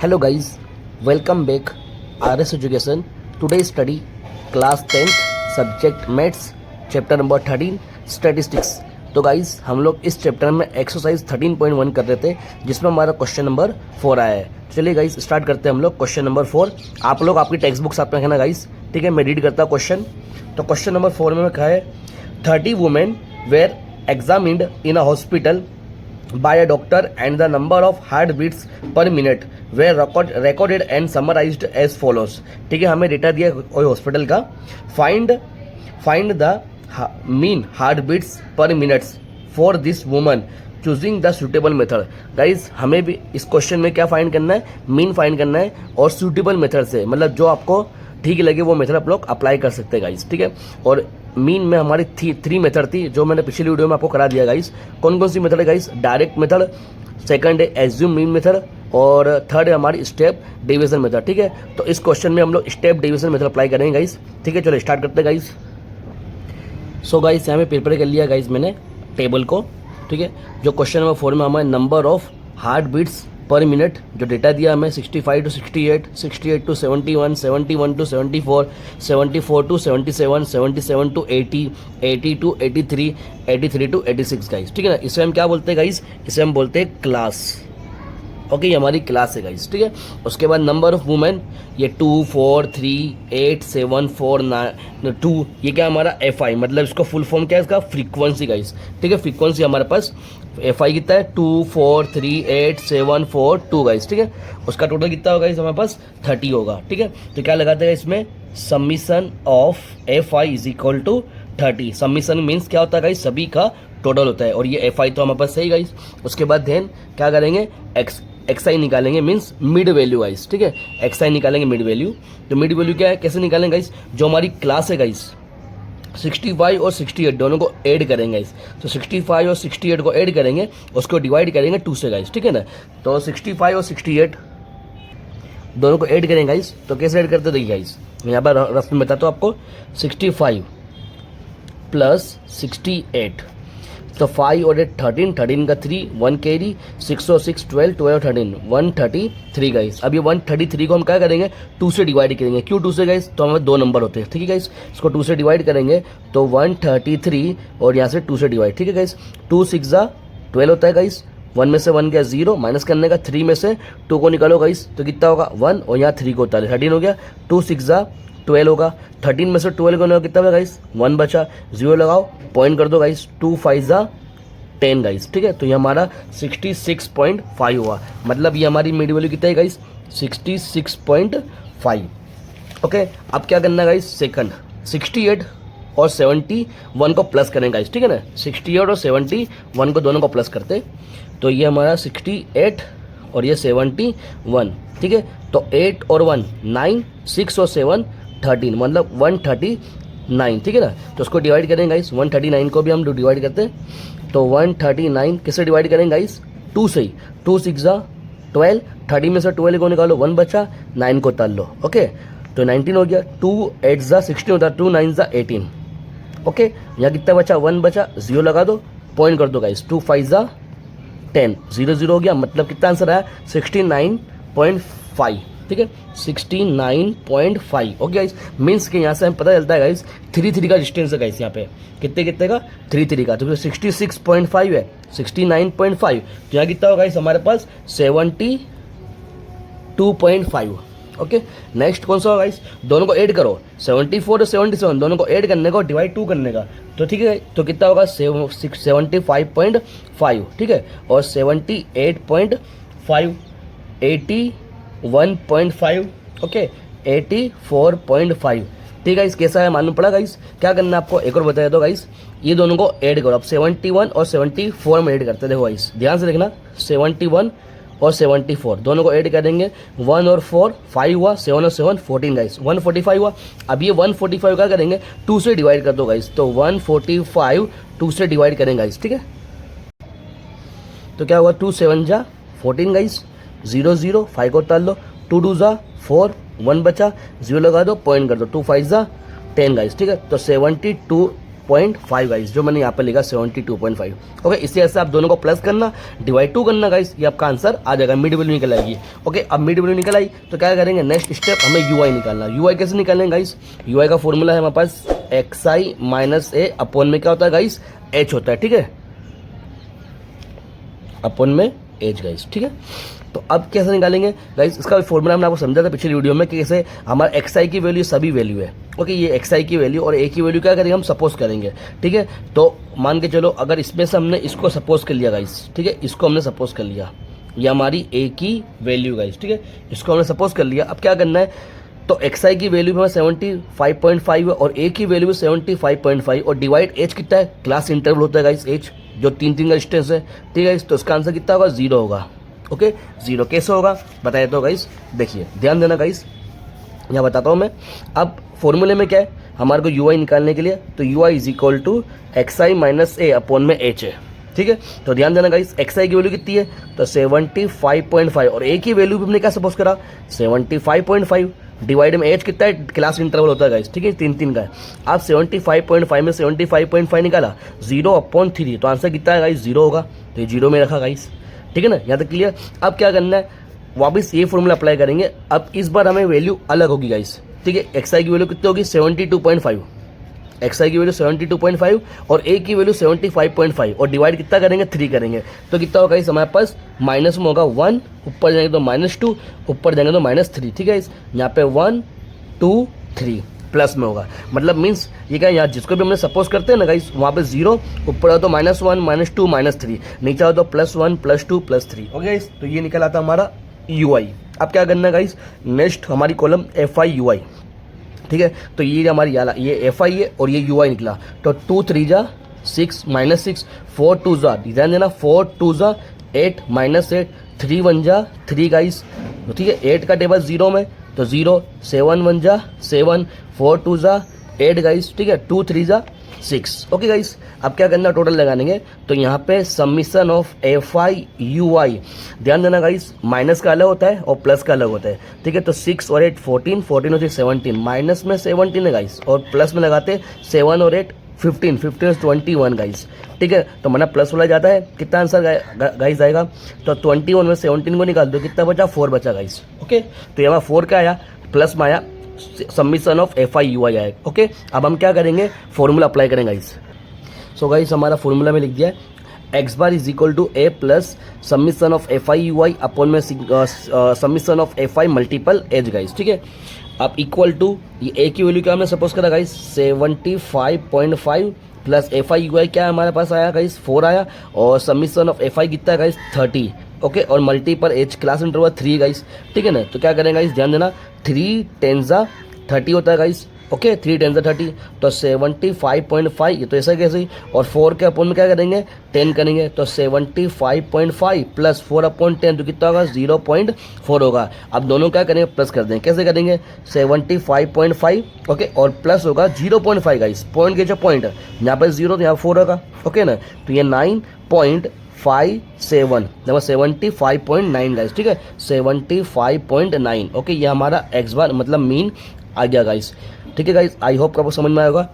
Hello guys, welcome back RS Education. Today study class 10th subject maths chapter number 13 statistics. तो guys हम लोग इस chapter में exercise 13.1 कर रहे थे जिसमें हमारा क्वेश्चन नंबर 4 आया है। चलिए गाइस स्टार्ट करते हैं हम लोग क्वेश्चन नंबर 4। आप लोग आपकी टेक्स्ट बुक साथ में रखना गाइस, ठीक है। मैं रीड करता हूँ क्वेश्चन। तो क्वेश्चन नंबर 4 में कहा है 30 women where examined in a hospital by a doctor and the number of heartbeats per minute were recorded and summarized as follows। ठीक है, हमें डेटा दिया कोई हॉस्पिटल का। फाइंड द मीन हार्टबीट्स पर minutes for this woman choosing the suitable method. Guys हमें भी इस क्वेश्चन में क्या फाइंड करना है, मीन फाइंड करना है और सुटेबल मेथड से, मतलब जो आपको ठीक लगे वो मेथड आप लोग अप्लाई कर सकते हैं गाइज, ठीक है। और मीन में हमारी 3 मेथड थी जो मैंने पिछली वीडियो में आपको करा दिया गाइज। कौन कौन सी मेथड है गाइज? डायरेक्ट मेथड, सेकंड है एज्यूम मीन मेथड और थर्ड है हमारी स्टेप डिवीजन मेथड, ठीक है। तो इस क्वेश्चन में हम लोग स्टेप डिवीजन मेथड अप्लाई करेंगे गाइज, ठीक है। चलो स्टार्ट करते हैं गाइज। सो गाइज यहाँ पे प्रिपेयर कर लिया गाइज मैंने टेबल को, ठीक है। जो क्वेश्चन नंबर 4 में हमारे number of heart beats per minute जो डेटा दिया हमें 65 to 68, 68 to 71, 71 to 74, 74 to 77, 77 to 80, 80 to 83, 83 to 86 guys, ठीक है ना। इसे हम क्या बोलते हैं गाइस? इसे हम बोलते हैं क्लास। ओके, ये हमारी क्लास है गाइस, ठीक है। उसके बाद नंबर ऑफ वुमेन ये 2, 4, 3, 8, 7, 4, 9, 2, ये क्या हमारा FI, मतलब इसको फुल फॉर्म क्या है इसका? फ्रीक्वेंसी गाइस, ठीक है। फ्रीक्वेंसी हमारे पास FI कितना है? 2, 4, 3, 8, 7, 4, 2 गाइस, ठीक है। उसका टोटल कितना होगा गाइस? हमारे पास 30 होगा, ठीक है। तो क्या लगाते हैं इसमें? Summation of FI is equal to 30। Summation means क्या होता है गाइस? सभी का टोटल होता है और ये FI तो हमारे पास सही गाइस। उसके बाद देन क्या करेंगे? XI निकालेंगे, मीन्स मिड वैल्यू गाइस, ठीक है। XI निकालेंगे मिड वैल्यू। तो मिड वैल्यू क्या है, कैसे निकालेंगे गाइस? जो हमारी क्लास है गाइस 65 और 68 दोनों को ऐड करेंगे गाइस। तो 65 और 68 को ऐड करेंगे, उसको डिवाइड करेंगे 2 से गाइस, ठीक है ना। तो 65 और 68 दोनों को ऐड करेंगे गाइस। तो कैसे ऐड करते देखिए गाइस, मैं यहाँ पर रफ में बताता हूँ आपको। 65 प्लस 68, तो 5 और 8 13, 13 का 3, 1 कैरी, 6 और 6 12, 12 13, 133 गाइस। अब ये 133 को हम क्या करेंगे? 2 से डिवाइड करेंगे। क्यों 2 से गाइस? तो हमें 2 नंबर होते हैं, ठीक है गाइस। इसको 2 से डिवाइड करेंगे तो 133 और यहाँ से 2 से डिवाइड, ठीक है गाइस। 2 6 12 होता है गाइस। 1 में से 1 गया 0, माइनस करने का 3 में से 2 को निकालो गाइस, तो कितना होगा? 1 और यहाँ 3 को उतारे 13 हो गया। 2 6 12 होगा। 13 में से 12 को कितना होगा गाइस? 1 बचा, 0 लगाओ, पॉइंट कर दो गाइस। 2 5 10 गाइस, ठीक है। तो ये हमारा 66.5 हुआ, मतलब ये हमारी मिड वैल्यू कितना है गाइस? 66.5। ओके, अब क्या करना है गाइस? सेकंड 68 और 71 को प्लस करें गाइस, ठीक है ना। 68 और 71 को दोनों को प्लस करते, तो ये हमारा 68 और ये 71, ठीक है। तो 8 और 1 9, 6 और 7 13, मतलब 139, ठीक है ना। तो उसको डिवाइड करेंगे गाइस। 139 को भी हम डिवाइड करते हैं, तो 139 किससे डिवाइड करेंगे गाइस? 2 से ही। 2 6 12, 30 में से 12 को निकालो, 1 बचा, 9 को उतार लो, ओके। तो 19 हो गया। 2 8 16 होता है, 2 9 18, ओके। यहाँ कितना बचा? 1 बचा, 0 लगा दो, पॉइंट कर दो गाइस। 2 5 10, 0 0 हो गया, मतलब कितना आंसर आया? 69.5, ठीक है। 69.5, ओके गाइस। मीन्स कि यहाँ से हमें पता चलता है गाइस 3 का डिस्टेंस है गाइस। यहाँ पे कितने का? 3 का। तो 66.5 है, 69.5, तो यहाँ कितना होगा गाइस? हमारे पास 72.5, ओके। नेक्स्ट कौन सा होगा गाइस? दोनों को ऐड करो, 74 और 77 दोनों को ऐड करने का और डिवाइड 2 करने का, तो ठीक है। तो कितना होगा? 75.5, ठीक है। और 78.5, 81.5, ओके, 84.5, ठीक है। इस कैसा है मालूम पड़ा गाइस? क्या करना है आपको एक और बताया दो गाइस, ये दोनों को ऐड करो। अब 71 और 74 में ऐड करते हैं, देखो गाइस ध्यान से देखना। 71 और 74 दोनों को ऐड करेंगे, 1 और 4 5 हुआ, 7 और 7 14 गाइस, 145 हुआ। अब ये 145 क्या करेंगे? 2 से डिवाइड कर दो गाइस, तो 145 2 से डिवाइड करेंगे गाइस, ठीक है। तो क्या हुआ? 2 7 14 गाइस, 0 0 5 को उतार लो, 2 2 4, 1 बचा, 0 लगा दो, पॉइंट कर दो। 2 5 10 गाइस, ठीक है। तो 72.5 गाइस, जो मैंने यहाँ पे लिखा 72.5। ओके, इसी ऐसे आप दोनों को प्लस करना, डिवाइड 2 करना गाइस, ये आपका आंसर आ जाएगा, मिड वैल्यू निकल आएगी। ओके, अब मिड वैल्यू निकल आई तो क्या करेंगे, नेक्स्ट स्टेप हमें यूआई निकालना। यूआई कैसे निकालेंगे गाइस, यूआई का फॉर्मूला है हमारे पास एक्सआई माइनस ए अपॉन में क्या होता है गाइस, एच होता है, ठीक है, अपॉन में एच गाइस, ठीक है। तो अब कैसे निकालेंगे गाइस, इसका फॉर्मूला हमने आपको समझा था पिछली वीडियो में कि कैसे हमारा एक्सआई की वैल्यू सभी वैल्यू है। ओके, ये एक्सआई की वैल्यू और ए की वैल्यू क्या करेंगे, हम सपोज करेंगे, ठीक है। तो मान के चलो अगर इसमें से हमने इसको सपोज कर लिया गाइस, ठीक है, इसको हमने सपोज कर लिया, ये हमारी ए की वैल्यू गाइस, ठीक है, इसको हमने सपोज कर लिया। अब क्या करना है, तो एक्सआई की वैल्यू हमें 75.5 है और ए की वैल्यू 75.5 और डिवाइड एच कितना है, क्लास इंटरवल होता है गाइस एच, जो 3 का डिस्टेंस है, ठीक है। तो इसका आंसर कितना होगा, 0 होगा। ओके, 0 कैसे होगा बताया तो गाइस, देखिए ध्यान देना गाइस, यहाँ बताता हूँ मैं। अब फॉर्मूले में क्या है हमारे को यूआई निकालने के लिए, तो u i is equal to x i minus a upon में एच है, ठीक है। तो ध्यान देना गाइस, एक्सआई की वैल्यू कितनी है, तो 75.5 और ए की वैल्यू भी हमने क्या सपोज करा, 75.5 डिवाइड में एच कितना है, क्लास इंटरवल होता है गाइस, ठीक है, 3 का है। आप 75.5 में 75.5 निकाला, 0/3, तो आंसर कितना है गाइस, 0 होगा, तो ये 0 में रखा गाइस, ठीक है ना, यहाँ तक क्लियर। अब क्या करना है, वापस ये फॉर्मूला अप्लाई करेंगे। अब इस बार हमें वैल्यू अलग होगी गाइस, ठीक है। एक्सआई की वैल्यू कितनी होगी, 72.5, एक्सआई की वैल्यू 72.5 और ए की वैल्यू 75.5 और डिवाइड कितना करेंगे, 3 करेंगे, तो कितना होगा गाइस हमारे पास, माइनस में होगा 1, ऊपर जाएंगे तो -2, ऊपर जाएंगे तो -3, ठीक है। यहाँ पे 1 2 3 प्लस में होगा, मतलब मीन्स ये क्या, यहाँ जिसको भी हमने सपोज करते हैं ना गाइस, वहाँ पे 0, ऊपर आओ तो -1 -2 -3, नीचे आओ तो +1 +2 +3। ओके गाइस, तो ये निकल आता हमारा यूआई। अब क्या करना है गाइस, नेक्स्ट हमारी कॉलम एफआई यूआई, ठीक है। तो ये हमारी ये एफआई है और ये यूआई निकला, तो 2 3 जा 6 -6, 4 2 जा, ध्यान देना 4 2 जा 8 -8, 3 1 जा 3 गाइस, ठीक है। 8 का टेबल 0 में तो 0, 7 1 जा 7, 4 2 जा 8 गाइस, ठीक है, 2 3 जा 6। ओके गाइस, अब क्या करना, टोटल लगाएंगे, तो यहाँ पे summation of F I U I, ध्यान देना गाइस, माइनस का अलग होता है और प्लस का अलग होता है, ठीक है। तो 6 और 8 14, 14 और 6 17, माइनस में 17 है गाइस और प्लस में लगाते 7 और 8 15, 15 21 गाइस, ठीक है। तो मैंने प्लस वाला जाता है, कितना आंसर गाइस आएगा, तो 21 में 17 को निकाल दो, कितना बचा, 4 बचा गाइस। ओके, तो यहाँ 4 क्या आया, प्लस में आया, summation of F I U I आएगा। ओके, अब हम क्या करेंगे, फॉर्मूला अप्लाई करेंगे गाइस। सो गाइस, हमारा फॉर्मूला में लिख दिया है X bar is equal to A plus summation of F I U I upon में summation of F I multiple H guys, ठीक है। अब इक्वल टू, ये ए की वैल्यू क्या हमने सपोज करा guys, 75.5 plus F I U I क्या हमारे पास आया गाइस, 4 आया, और समिशन ऑफ एफ आई कितना है गाइस, 30। ओके, और multiple H class interval 3 guys, ठीक है ना। तो क्या करेंगे गाइस, ध्यान देना, 3 10 30 होता है गाइस। ओके, 3 10 30, तो 75.5, ये तो ऐसा कैसे ही, और 4 के अपॉन में क्या करेंगे, 10 करेंगे, तो 75.5 प्लस 4/10, तो कितना होगा, 0.4 होगा। अब दोनों क्या करेंगे, प्लस कर देंगे, कैसे करेंगे, 75.5, ओके, और प्लस होगा 0.5 गाइस, पॉइंट के जो पॉइंट है यहाँ पर 0 तो यहाँ 4 होगा, ओके ना। तो ये 9.57 देखो 75.9 गाइस, ठीक है, 75.9। ओके, ये हमारा एक्स बार मतलब मीन आ गया गाइस, ठीक है गाइस। आई होप आपको समझ में आएगा।